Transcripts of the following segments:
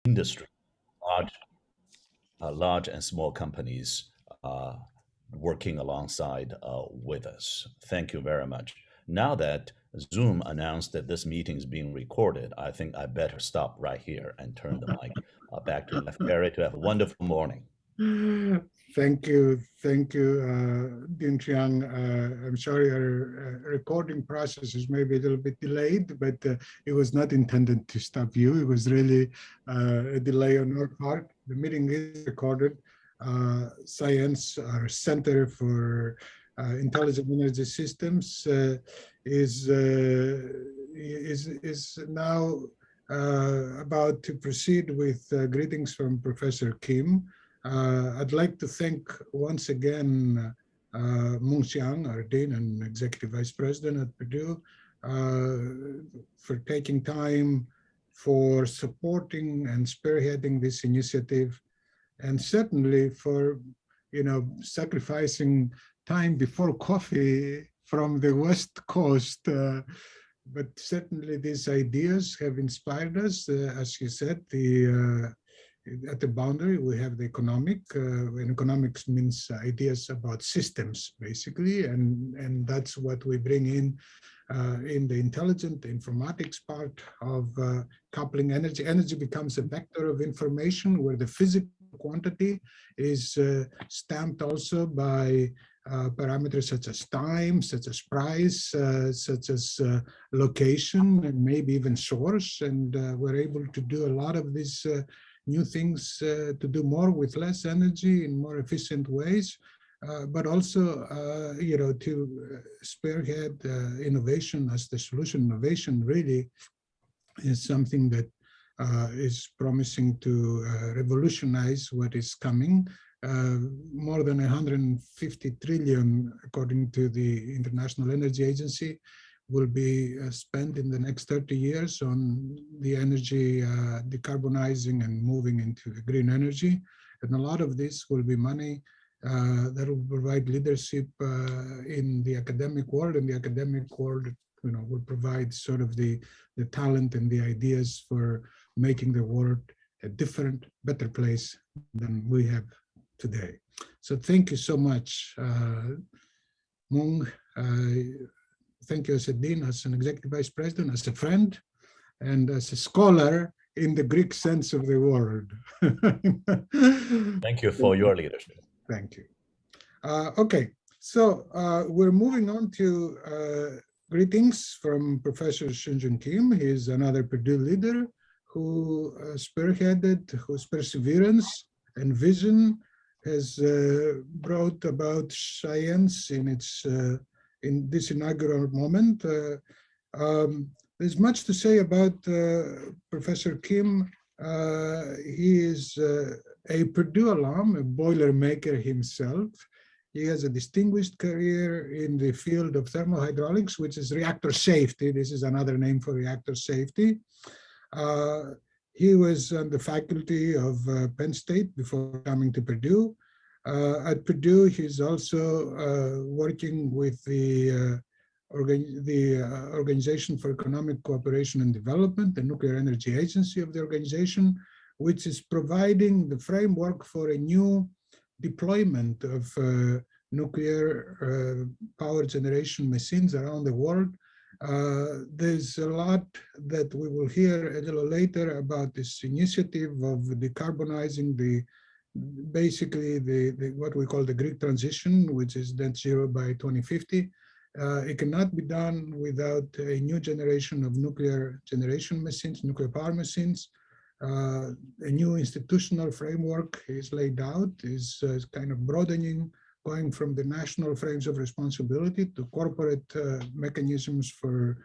industry, large, large and small companies uh, working alongside with us. Thank you very much. Now that Zoom announced that this meeting is being recorded, I think I better stop right here and turn the mic back to Jeff Perry to have a wonderful morning. Thank you, Dean Chiang. I'm sorry our recording process is maybe a little bit delayed, but it was not intended to stop you. It was really a delay on our part. The meeting is recorded. CiENS, our Center for Intelligent Energy Systems, is now about to proceed with greetings from Professor Kim. I'd like to thank once again Mung Xiang, our Dean and Executive Vice President at Purdue, for taking time for supporting and spearheading this initiative, and certainly for, sacrificing time before coffee from the West Coast. But certainly these ideas have inspired us. As you said, at the boundary, we have the economic, and economics means ideas about systems, basically, and that's what we bring in the intelligent informatics part of coupling energy. Energy becomes a vector of information where the physical quantity is stamped also by parameters such as time, such as price, such as location, and maybe even source. And we're able to do a lot of these new things to do more with less energy in more efficient ways, but also, to spearhead innovation as the solution. Innovation really is something that is promising to revolutionize what is coming. More than 150 trillion, according to the International Energy Agency, will be spent in the next 30 years on the energy decarbonizing and moving into the green energy. And a lot of this will be money that will provide leadership in the academic world, and the academic world will provide sort of the talent and the ideas for making the world a different, better place than we have today. So thank you so much, Mung. Thank you as a dean, as an executive vice president, as a friend, and as a scholar in the Greek sense of the word. Thank you for your leadership. Thank you. Okay, so we're moving on to greetings from Professor Shunjun Kim. He's another Purdue leader who spearheaded, whose perseverance and vision has brought about CiENS in this inaugural moment. There's much to say about Professor Kim. He is a Purdue alum, a Boilermaker himself. He has a distinguished career in the field of thermohydraulics, which is reactor safety. This is another name for reactor safety. He was on the faculty of Penn State before coming to Purdue. At Purdue, he's also working with the Organization for Economic Cooperation and Development, the Nuclear Energy Agency of the organization, which is providing the framework for a new deployment of nuclear power generation machines around the world. There's a lot that we will hear a little later about this initiative of decarbonizing basically what we call the Greek transition, which is net zero by 2050. It cannot be done without a new generation of nuclear generation machines, nuclear power machines. A new institutional framework is laid out, is kind of broadening, going from the national frames of responsibility to corporate mechanisms for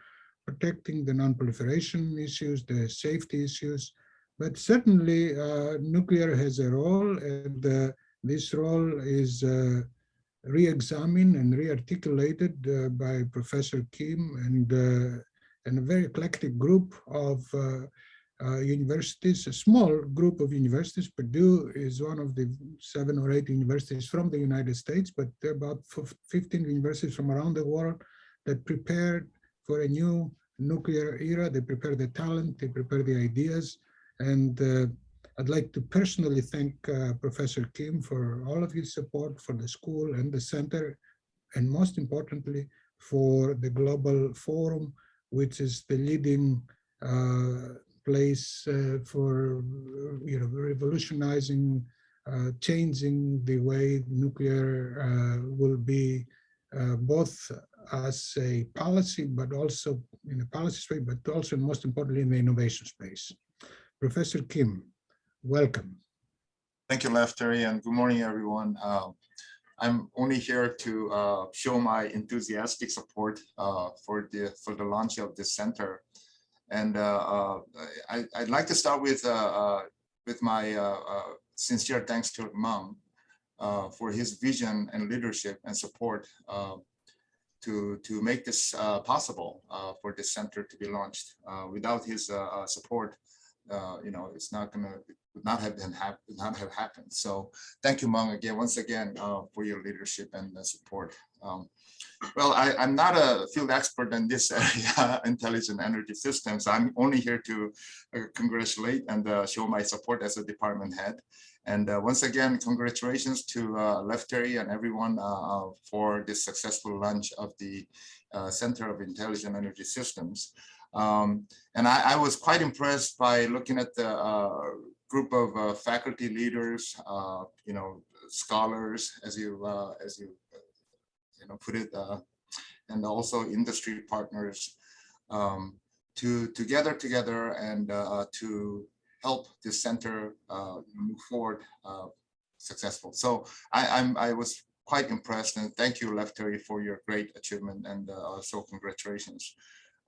protecting the non-proliferation issues, the safety issues. But certainly nuclear has a role, and this role is re-examined and re-articulated by Professor Kim and a very eclectic group of universities, a small group of universities. Purdue is one of the 7 or 8 universities from the United States, but there are about 15 universities from around the world that prepared for a new nuclear era. They prepare the talent, they prepare the ideas, and I'd like to personally thank Professor Kim for all of his support for the school and the center, and most importantly, for the Global Forum, which is the leading place for revolutionizing, changing the way nuclear will be both as a policy, but also in a policy space, but also most importantly in the innovation space. Professor Kim, welcome. Thank you, Leftery, and good morning, everyone. I'm only here to show my enthusiastic support for the launch of this center, and I'd like to start with my sincere thanks to Meng for his vision and leadership and support to make this possible for this center to be launched. Without his support, it's not gonna not have happened. So thank you, Meng, once again for your leadership and support. Well, I'm not a field expert in this area, intelligent energy systems. I'm only here to congratulate and show my support as a department head. And once again, congratulations to Leftery and everyone for this successful launch of the Center of Intelligent Energy Systems. And I was quite impressed by looking at the group of faculty leaders, scholars, as you put it, and also industry partners to gather together and to help this center move forward successful. So I was quite impressed, and thank you, Leftery, for your great achievement, and so congratulations.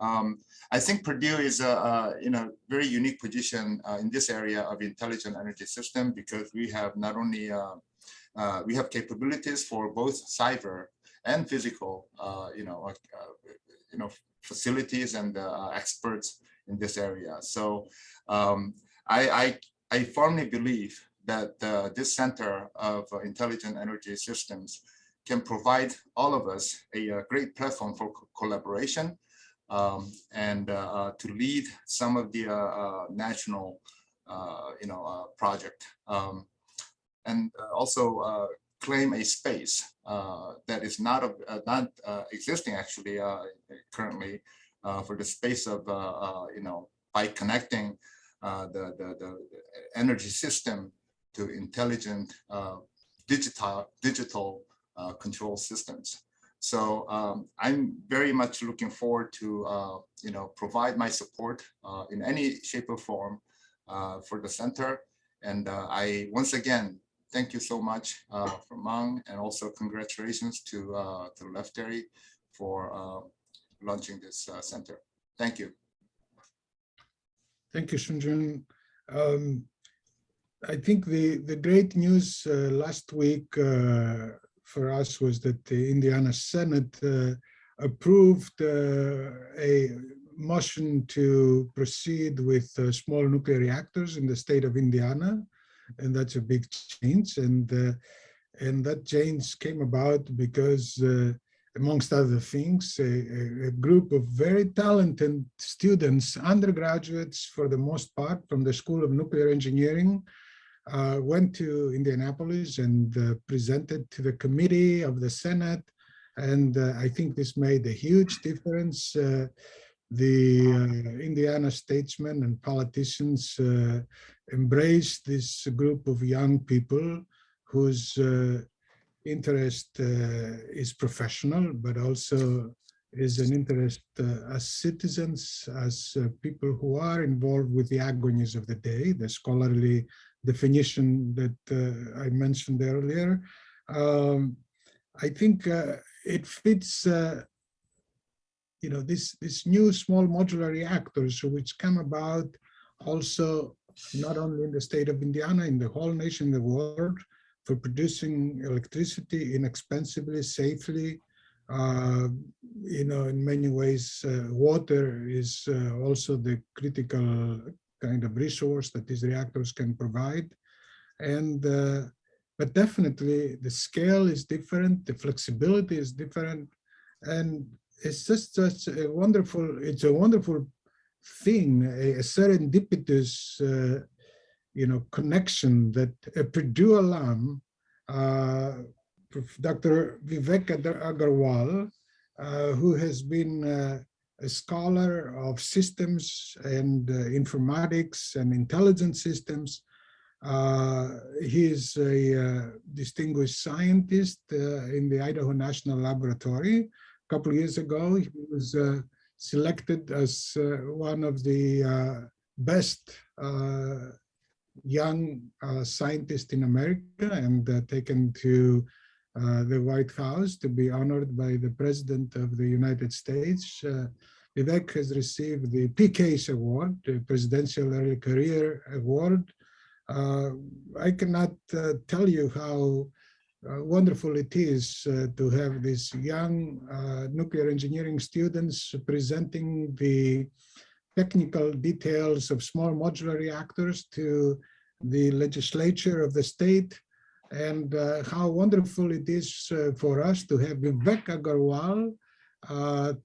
I think Purdue is in a very unique position in this area of intelligent energy system, because we have not only we have capabilities for both cyber and physical, facilities and experts in this area. So I firmly believe that this Center of Intelligent Energy Systems can provide all of us a great platform for collaboration and to lead some of the national, project, and also claim a space that is not existing actually currently for the space of by connecting the energy system to intelligent digital control systems. So I'm very much looking forward to provide my support in any shape or form for the center. And I once again thank you so much from Meng, and also congratulations to Leftery for launching this center. Thank you. Thank you, Shunjun. I think the great news last week for us was that the Indiana Senate approved a motion to proceed with small nuclear reactors in the state of Indiana, and that's a big change. And that change came about because, amongst other things, a group of very talented students, undergraduates for the most part, from the School of Nuclear Engineering, went to Indianapolis and presented to the committee of the Senate. And I think this made a huge difference. The Indiana statesmen and politicians embraced this group of young people whose interest is professional, but also is an interest as citizens, as people who are involved with the agonies of the day, the scholarly definition that I mentioned earlier. I think it fits, this new small modular reactors, which come about also not only in the state of Indiana, in the whole nation, the world, for producing electricity inexpensively, safely. In many ways, water is also the critical kind of resource that these reactors can provide. And but definitely the scale is different, the flexibility is different, and it's just such a wonderful thing, a serendipitous connection that a Purdue alum, Dr. Vivek Agarwal, who has been a scholar of systems and informatics and intelligence systems. He is a distinguished scientist in the Idaho National Laboratory. A couple of years ago, he was selected as one of the best young scientists in America and taken to the White House to be honored by the President of the United States. Vivek has received the PCASE Award, the Presidential Early Career Award. I cannot tell you how wonderful it is to have these young nuclear engineering students presenting the technical details of small modular reactors to the legislature of the state, and how wonderful it is for us to have Vivek Agarwal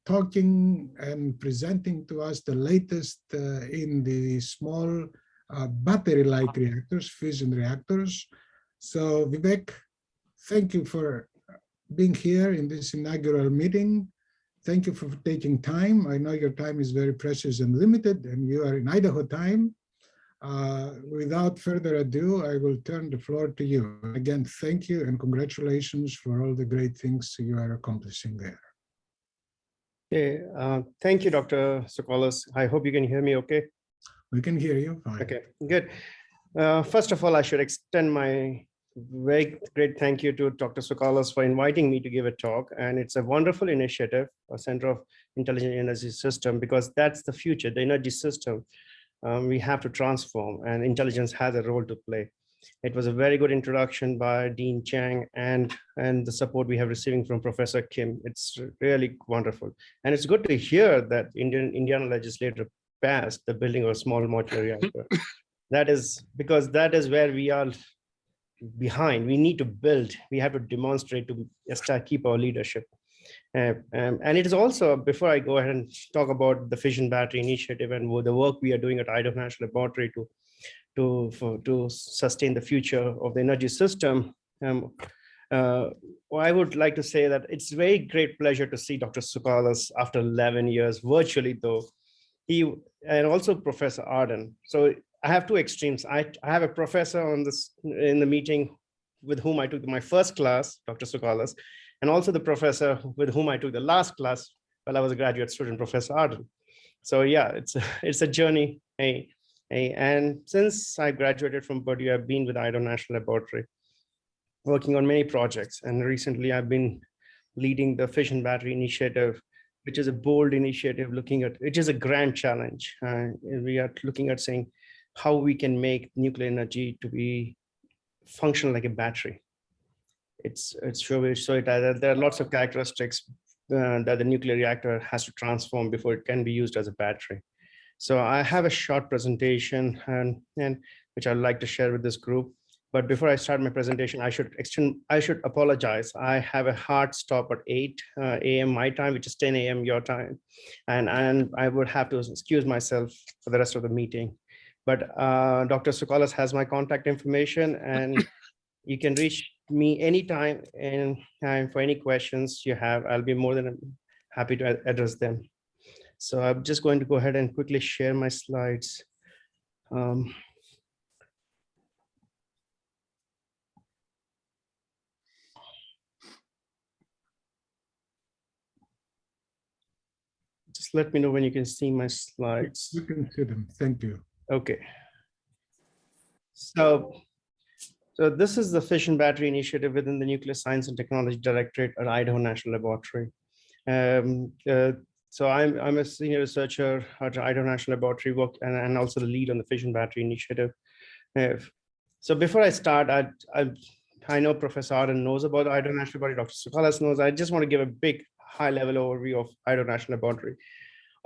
talking and presenting to us the latest in the small battery-like reactors, fusion reactors. So Vivek, thank you for being here in this inaugural meeting. Thank you for taking time. I know your time is very precious and limited, and you are in Idaho time. Without further ado, I will turn the floor to you. Again, thank you and congratulations for all the great things you are accomplishing there. Okay, thank you, Dr. Sokolos. I hope you can hear me okay. We can hear you fine. Okay, good. First of all, I should extend my very great thank you to Dr. Sokolos for inviting me to give a talk. And it's a wonderful initiative, a Center of Intelligent Energy System, because that's the future, the energy system. We have to transform, and intelligence has a role to play. It was a very good introduction by Dean Chang and the support we have receiving from Professor Kim. It's really wonderful. And it's good to hear that Indiana legislature passed the building of a small modular reactor. That is because that is where we are behind. We need to build, we have to demonstrate to keep our leadership. And it is also, before I go ahead and talk about the fission battery initiative and the work we are doing at Idaho National Laboratory to sustain the future of the energy system, I would like to say that it's a very great pleasure to see Dr. Sokolos after 11 years, virtually though. And also Professor Arden. So I have two extremes. I have a professor in the meeting with whom I took my first class, Dr. Sokolos, and also the professor with whom I took the last class while I was a graduate student, Professor Arden. So yeah, it's a journey. And since I graduated from Purdue, I've been with Idaho National Laboratory, working on many projects. And recently I've been leading the fission battery initiative, which is a bold initiative which is a grand challenge. We are looking at saying how we can make nuclear energy to be functional like a battery. There are lots of characteristics that the nuclear reactor has to transform before it can be used as a battery. So I have a short presentation and which I'd like to share with this group. But before I start my presentation, I should apologize. I have a hard stop at 8 a.m. my time, which is 10 a.m. your time. And I would have to excuse myself for the rest of the meeting. But Dr. Sokolos has my contact information, and you can reach me anytime and for any questions you have. I'll be more than happy to address them. So I'm just going to go ahead and quickly share my slides. Just let me know when you can see my slides. You can see them. Thank you. Okay. So this is the fission battery initiative within the Nuclear Science and Technology Directorate at Idaho National Laboratory. So I'm a senior researcher at Idaho National Laboratory, and also the lead on the fission battery initiative. So before I start, I know Professor Arden knows about Idaho National Laboratory, Dr. Sokolos knows. I just want to give a big high-level overview of Idaho National Laboratory.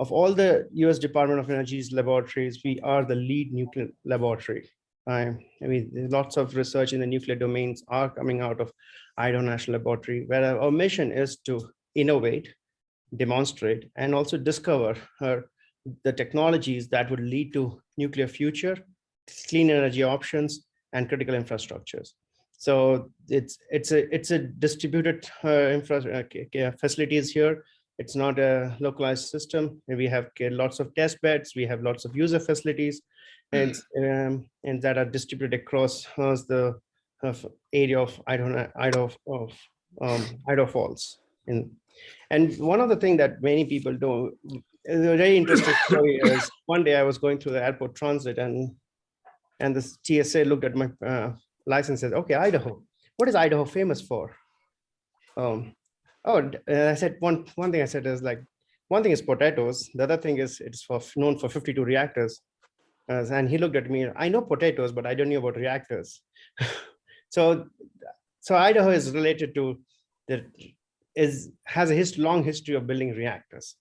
Of all the US Department of Energy's laboratories, we are the lead nuclear laboratory. I mean, lots of research in the nuclear domains are coming out of Idaho National Laboratory, where our mission is to innovate, demonstrate, and also discover the technologies that would lead to nuclear future clean energy options, and critical infrastructures. So it's a distributed facilities here. It's not a localized system. We have lots of test beds. We have lots of user facilities, and that are distributed across the area of Idaho Falls. And one of the things that many people do, a very interesting story is one day I was going through the airport transit, and the TSA looked at my license and said, "Okay, Idaho. What is Idaho famous for?" I said one thing I said is like, one thing is potatoes. The other thing is it's known for 52 reactors. And he looked at me. I know potatoes, but I don't know about reactors. So Idaho is related to has a long history of building reactors.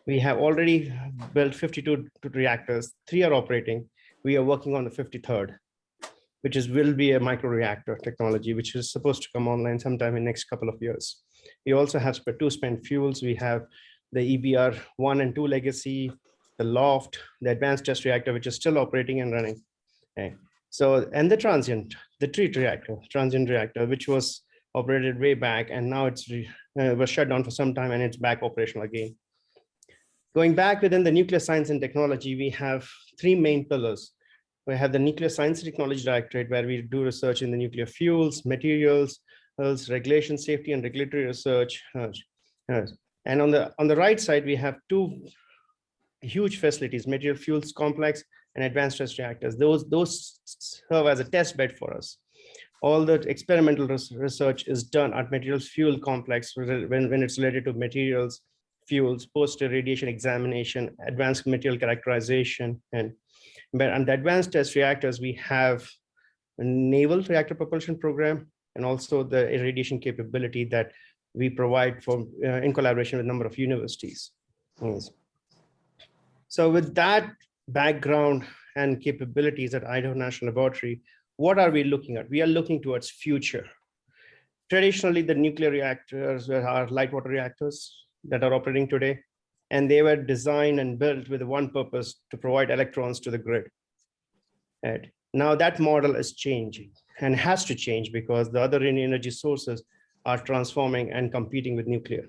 We have already built 52 reactors. 3 are operating. We are working on the 53rd, which will be a microreactor technology, which is supposed to come online sometime in the next couple of years. We also have 2 spent fuels. We have the EBR 1 and 2 legacy, the LOFT, the advanced test reactor, which is still operating and running. Okay. So, and the treat reactor, transient reactor, which was operated way back, and now it's was shut down for some time, and it's back operational again. Going back within the nuclear science and technology, we have 3 main pillars. We have the Nuclear Science and Technology Directorate, where we do research in the nuclear fuels, materials, regulation, safety, and regulatory research. And on the right side, we have 2 huge facilities, material fuels complex and advanced test reactors. Those serve as a test bed for us. All the experimental research is done at materials fuel complex when it's related to materials, fuels, post-irradiation examination, advanced material characterization. And the advanced test reactors, we have a naval reactor propulsion program, and also the irradiation capability that we provide for in collaboration with a number of universities. So with that background and capabilities at Idaho National Laboratory, what are we looking at? We are looking towards future. Traditionally, the nuclear reactors are light water reactors that are operating today, and they were designed and built with one purpose: to provide electrons to the grid. And now that model is changing and has to change because the other energy sources are transforming and competing with nuclear.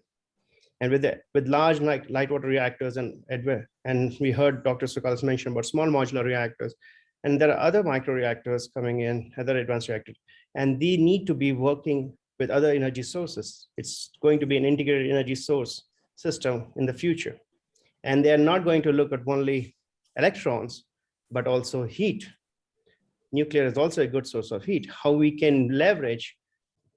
And with large light water reactors, and we heard Dr. Sukalas mention about small modular reactors, and there are other micro reactors coming in, other advanced reactors, and they need to be working with other energy sources. It's going to be an integrated energy source system in the future. And they're not going to look at only electrons, but also heat. Nuclear is also a good source of heat. How we can leverage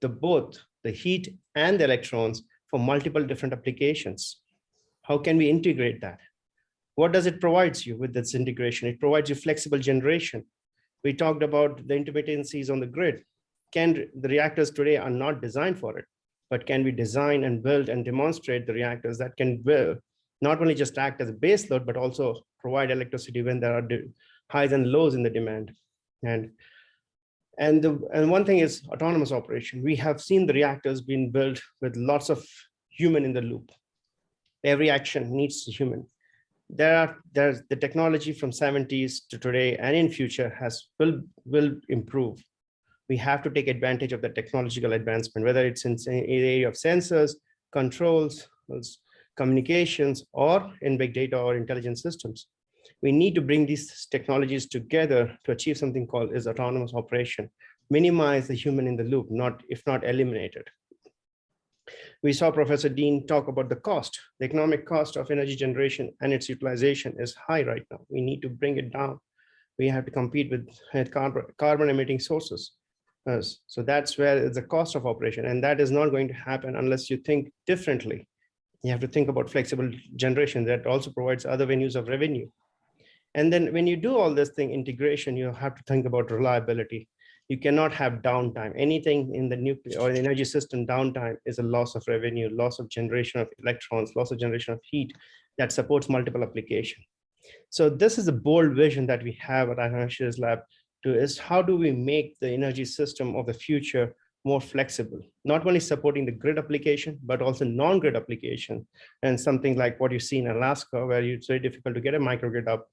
both the heat and the electrons for multiple different applications. How can we integrate that? What does it provide you with this integration? It provides you flexible generation. We talked about the intermittencies on the grid. The reactors today are not designed for it, but can we design and build and demonstrate the reactors that can not only just act as a base load, but also provide electricity when there are highs and lows in the demand. And one thing is autonomous operation. We have seen the reactors being built with lots of human in the loop. Every action needs a human. There's the technology from 70s to today and in future will improve. We have to take advantage of the technological advancement, whether it's in the area of sensors, controls, communications, or in big data or intelligent systems. We need to bring these technologies together to achieve something called autonomous operation, minimize the human in the loop, if not eliminate it. We saw Professor Dean talk about the cost. The economic cost of energy generation and its utilization is high right now. We need to bring it down. We have to compete with carbon emitting sources. So that's where the cost of operation, and that is not going to happen unless you think differently. You have to think about flexible generation that also provides other venues of revenue. And then when you do all this thing, integration, you have to think about reliability. You cannot have downtime. Anything in the nuclear or the energy system, downtime is a loss of revenue, loss of generation of electrons, loss of generation of heat that supports multiple applications. So this is a bold vision that we have at Idaho's lab is how do we make the energy system of the future more flexible, not only supporting the grid application, but also non-grid application, and something like what you see in Alaska, where it's very difficult to get a microgrid up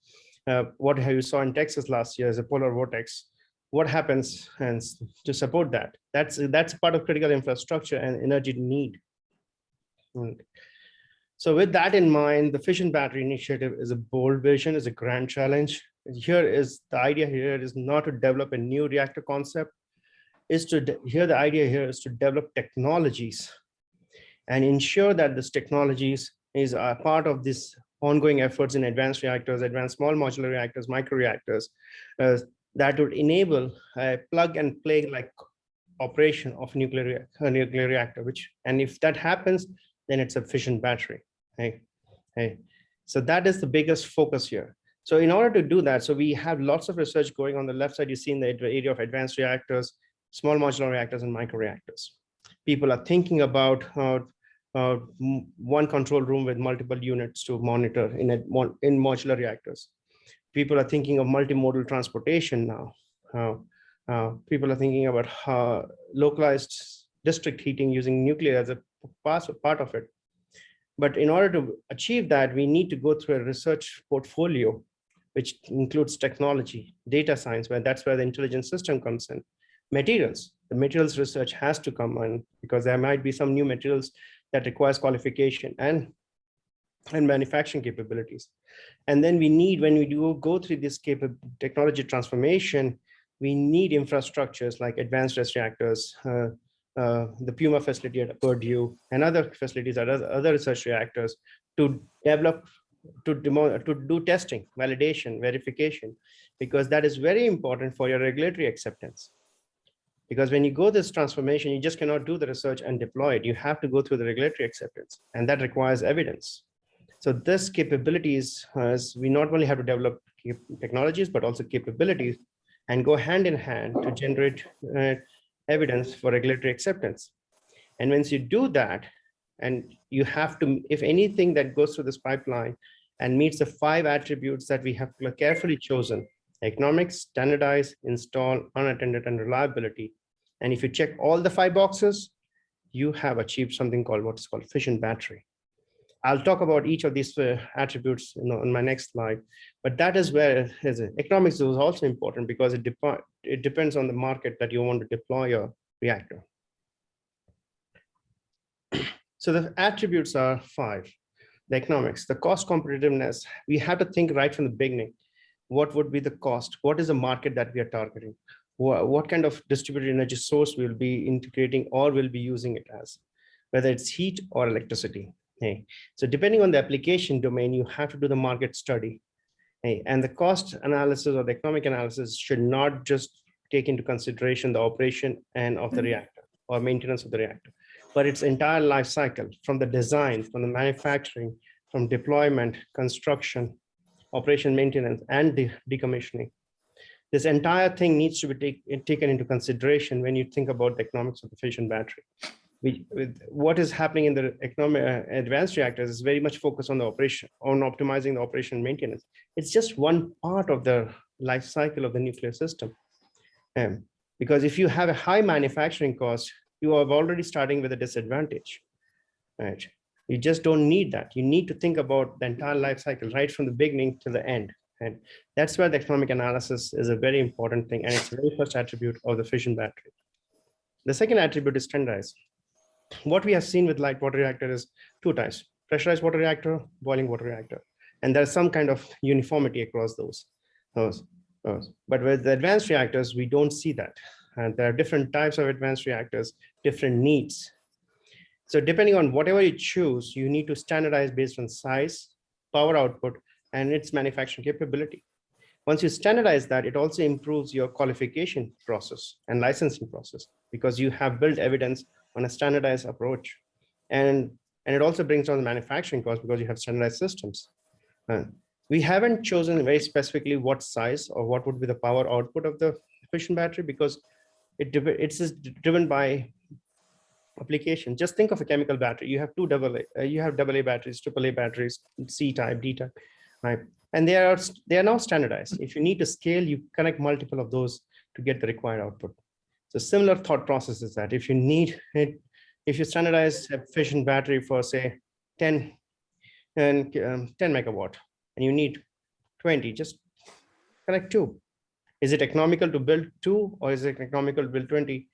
what you saw in Texas last year is a polar vortex. What happens and to support that? That's part of critical infrastructure and energy need. So with that in mind, the fission battery initiative is a bold vision, is a grand challenge. The idea here is not to develop a new reactor concept, the idea here is to develop technologies and ensure that this technologies is a part of this ongoing efforts in advanced reactors, advanced small modular reactors, microreactors, that would enable a plug and play like operation of a nuclear reactor, and if that happens, then it's a fission battery. So that is the biggest focus here. So in order to do that, so we have lots of research going on the left side. You see in the area of advanced reactors, small modular reactors, and microreactors. People are thinking about one control room with multiple units to monitor in modular reactors. People are thinking of multimodal transportation now. People are thinking about localized district heating using nuclear as a part of it. But in order to achieve that, we need to go through a research portfolio, which includes technology, data science, that's where the intelligent system comes in. Materials, the materials research has to come in because there might be some new materials that requires qualification and manufacturing capabilities. And then we need, when we do go through this technology transformation, we need infrastructures like advanced stress reactors, the Puma facility at Purdue, and other facilities at other research reactors to develop, to do testing, validation, verification, because that is very important for your regulatory acceptance. Because when you go this transformation, you just cannot do the research and deploy it. You have to go through the regulatory acceptance, and that requires evidence. So this capabilities, we not only have to develop technologies, but also capabilities, and go hand in hand to generate evidence for regulatory acceptance. And once you do that, and you have to, if anything that goes through this pipeline and meets the 5 attributes that we have carefully chosen: economics, standardize, install, unattended, and reliability. And if you check all the 5 boxes, you have achieved something called what is called fission battery. I'll talk about each of these attributes on my next slide, but that is where economics is also important because it depends on the market that you want to deploy your reactor. So the attributes are 5. The economics, the cost competitiveness, we have to think right from the beginning. What would be the cost? What is the market that we are targeting? What kind of distributed energy source we'll be integrating or will be using it as, whether it's heat or electricity. So depending on the application domain, you have to do the market study. And the cost analysis or the economic analysis should not just take into consideration the operation and of the reactor or maintenance of the reactor, but its entire life cycle, from the design, from the manufacturing, from deployment, construction, operation, maintenance, and decommissioning. This entire thing needs to be taken into consideration when you think about the economics of the fission battery. With what is happening in the advanced reactors is very much focused on the operation, on optimizing the operation and maintenance. It's just one part of the life cycle of the nuclear system. Because if you have a high manufacturing cost, you are already starting with a disadvantage. Right? You just don't need that. You need to think about the entire life cycle right from the beginning to the end. And that's where the economic analysis is a very important thing. And it's the very first attribute of the fission battery. The second attribute is standardize. What we have seen with light water reactor is 2 types: pressurized water reactor, boiling water reactor. And there's some kind of uniformity across those. But with the advanced reactors, we don't see that. And there are different types of advanced reactors, different needs. So depending on whatever you choose, you need to standardize based on size, power output, and its manufacturing capability. Once you standardize that, it also improves your qualification process and licensing process because you have built evidence on a standardized approach. And it also brings down the manufacturing cost because you have standardized systems. We haven't chosen very specifically what size or what would be the power output of the fission battery because it's driven by application. Just think of a chemical battery. You have AA batteries, AAA batteries, C type, D type, right? And they are now standardized. If you need to scale, you connect multiple of those to get the required output. So similar thought process is that if you standardize a fission battery for say 10 megawatt, and you need 20, just connect two. Is it economical to build two, or is it economical to build 20?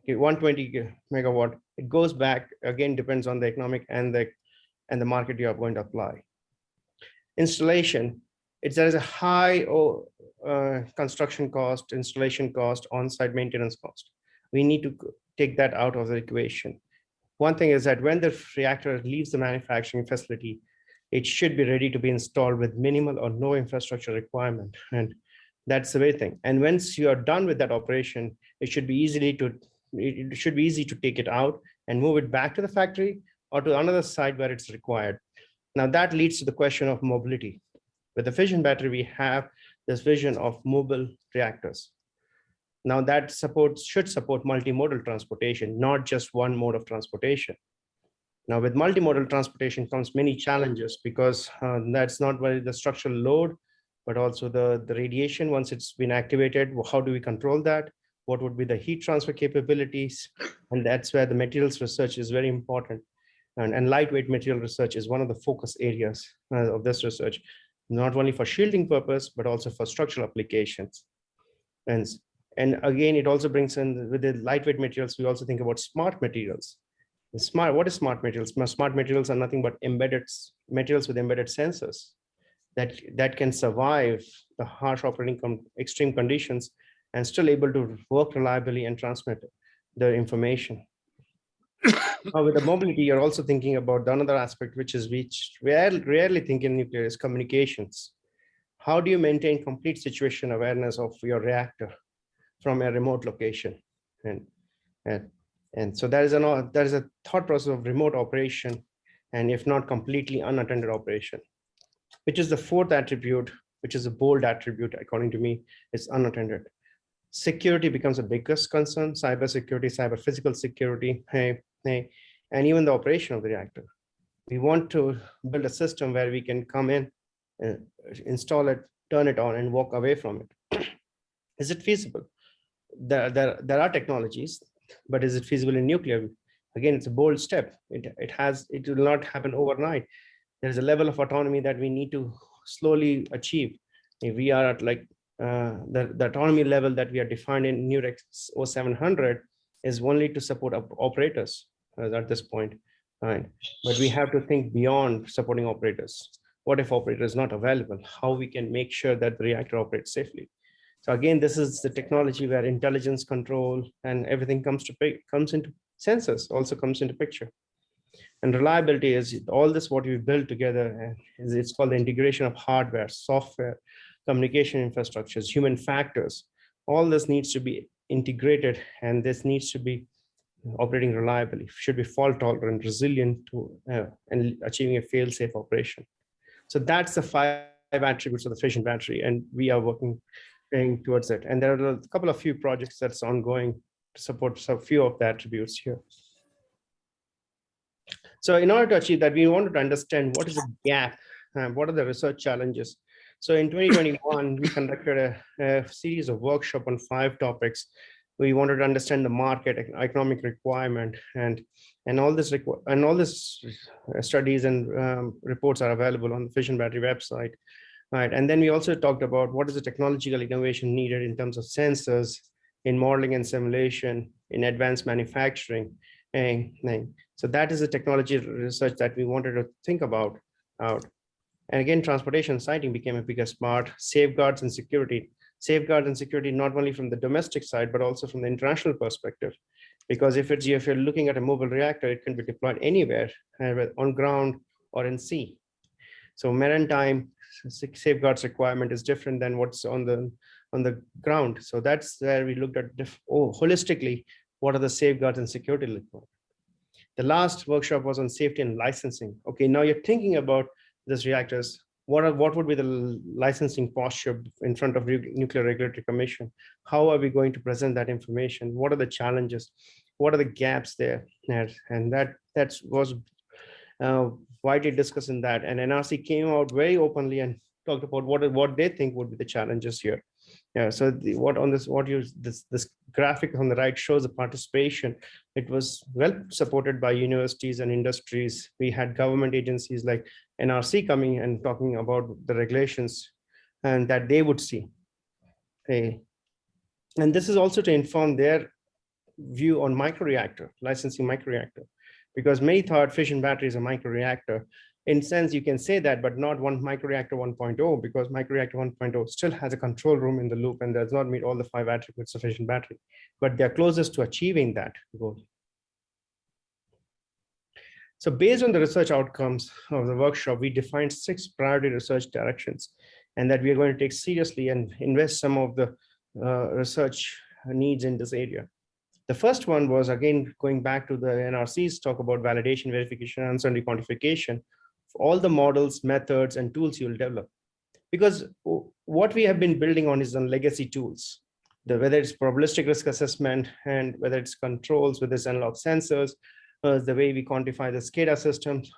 Okay, 120 megawatt. It goes back again, depends on the economic and the market you are going to apply. Installation, there is a high construction cost, installation cost, on-site maintenance cost. We need to take that out of the equation. One thing is that when the reactor leaves the manufacturing facility, it should be ready to be installed with minimal or no infrastructure requirement. And that's the very thing. And once you are done with that operation, it should be easy to take it out and move it back to the factory or to another site where it's required. Now that leads to the question of mobility. With the fission battery, we have this vision of mobile reactors. Now that should support multimodal transportation, not just one mode of transportation. Now with multimodal transportation comes many challenges, because that's not only the structural load, but also the radiation once it's been activated. How do we control that? What would be the heat transfer capabilities? And that's where the materials research is very important. And lightweight material research is one of the focus areas of this research, not only for shielding purpose, but also for structural applications. And again, it also brings in, with the lightweight materials, we also think about smart materials. What is smart materials? Smart materials are nothing but materials with embedded sensors that can survive the harsh operating extreme conditions and still able to work reliably and transmit the information. With the mobility, you're also thinking about another aspect, which we rarely think in nuclear, is communications. How do you maintain complete situation awareness of your reactor from a remote location? And so there is a thought process of remote operation, and if not completely unattended operation, which is the fourth attribute, which is a bold attribute, according to me, is unattended. Security becomes the biggest concern: cyber security, cyber physical security, and even the operation of the reactor. We want to build a system where we can come in, install it, turn it on, and walk away from it. Is it feasible? There are technologies, but is it feasible in nuclear? Again, it's a bold step. It will not happen overnight. There's a level of autonomy that we need to slowly achieve. If we are at like the autonomy level that we are defined in NUREX 0700 is only to support operators at this point. Right. But we have to think beyond supporting operators. What if operator is not available? How we can make sure that the reactor operates safely? So again, this is the technology where intelligence, control, and everything comes into sensors also comes into picture. And reliability is all this what we build together. It's called the integration of hardware, software, communication infrastructures, human factors. All this needs to be integrated, and this needs to be operating reliably, should be fault tolerant, resilient to and achieving a fail-safe operation. So that's the 5 attributes of the fission battery, and we are working towards it. And there are a few projects that's ongoing to support some few of the attributes here. So in order to achieve that, we wanted to understand what is the gap and what are the research challenges. So in 2021, we conducted a series of workshops on 5 topics. We wanted to understand the market, economic requirement, and all this studies and reports are available on the fission battery website. Right. And then we also talked about what is the technological innovation needed in terms of sensors, in modeling and simulation, in advanced manufacturing. So that is the technology research that we wanted to think about. And again, transportation siting became a biggest part. Safeguards and security not only from the domestic side, but also from the international perspective. Because if you're looking at a mobile reactor, it can be deployed anywhere, on ground or in sea. So maritime safeguards requirement is different than what's on the ground. So that's where we looked at holistically, what are the safeguards and security requirements. The last workshop was on safety and licensing. Okay, now you're thinking about these reactors. What would be the licensing posture in front of Nuclear Regulatory Commission? How are we going to present that information? What are the challenges? What are the gaps there? And that was widely discussed in that. And NRC came out very openly and talked about what they think would be the challenges here. Yeah. So this graphic on the right shows the participation. It was well supported by universities and industries. We had government agencies like NRC coming and talking about the regulations and that they would see. And this is also to inform their view on microreactor, licensing microreactor, because many thought fission battery is a microreactor. In sense, you can say that, but not one microreactor 1.0, because microreactor 1.0 still has a control room in the loop and does not meet all the 5 attributes of fission battery, but they're closest to achieving that goal. So based on the research outcomes of the workshop, we defined 6 priority research directions, and that we are going to take seriously and invest some of the research needs in this area. The first one was, again, going back to the NRC's talk about validation, verification, and uncertainty quantification, all the models, methods, and tools you'll develop. Because what we have been building on is on legacy tools, whether it's probabilistic risk assessment, and whether it's controls, whether it's analog sensors, the way we quantify the SCADA systems,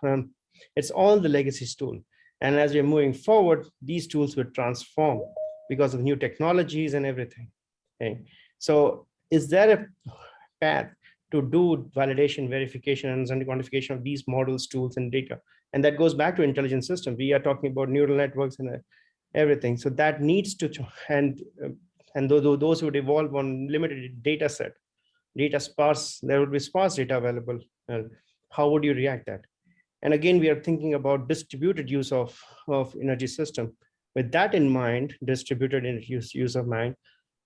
it's all the legacy tool. And as we're moving forward, these tools will transform because of new technologies and everything. Okay. So is there a path to do validation, verification, and quantification of these models, tools, and data? And that goes back to intelligent system. We are talking about neural networks and everything. So that needs to, and those would evolve on limited data set, data sparse, there would be sparse data available. How would you react that? And again, we are thinking about distributed use of energy system. With that in mind, distributed energy use of mind,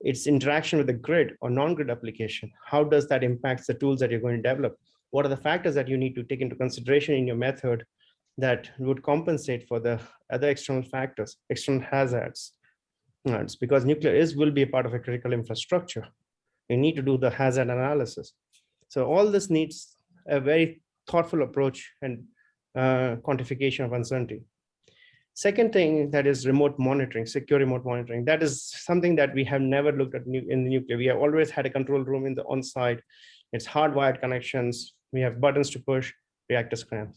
its interaction with the grid or non-grid application. How does that impact the tools that you're going to develop? What are the factors that you need to take into consideration in your method that would compensate for the other external factors, external hazards? It's because nuclear will be a part of a critical infrastructure. You need to do the hazard analysis. So all this needs a very thoughtful approach and quantification of uncertainty. Second thing, that is remote monitoring, secure remote monitoring. That is something that we have never looked at in the nuclear. We have always had a control room in the on-site. It's hardwired connections. We have buttons to push, reactors cramp.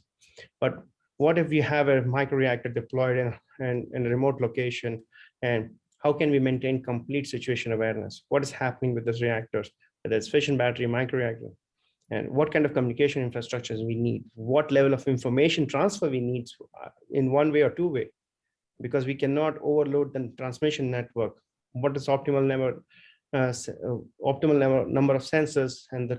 But what if we have a microreactor deployed in a remote location, and how can we maintain complete situation awareness? What is happening with those reactors, whether it's fission battery, microreactor, and what kind of communication infrastructures we need, what level of information transfer we need in one way or two way, because we cannot overload the transmission network. What is optimal number of sensors and the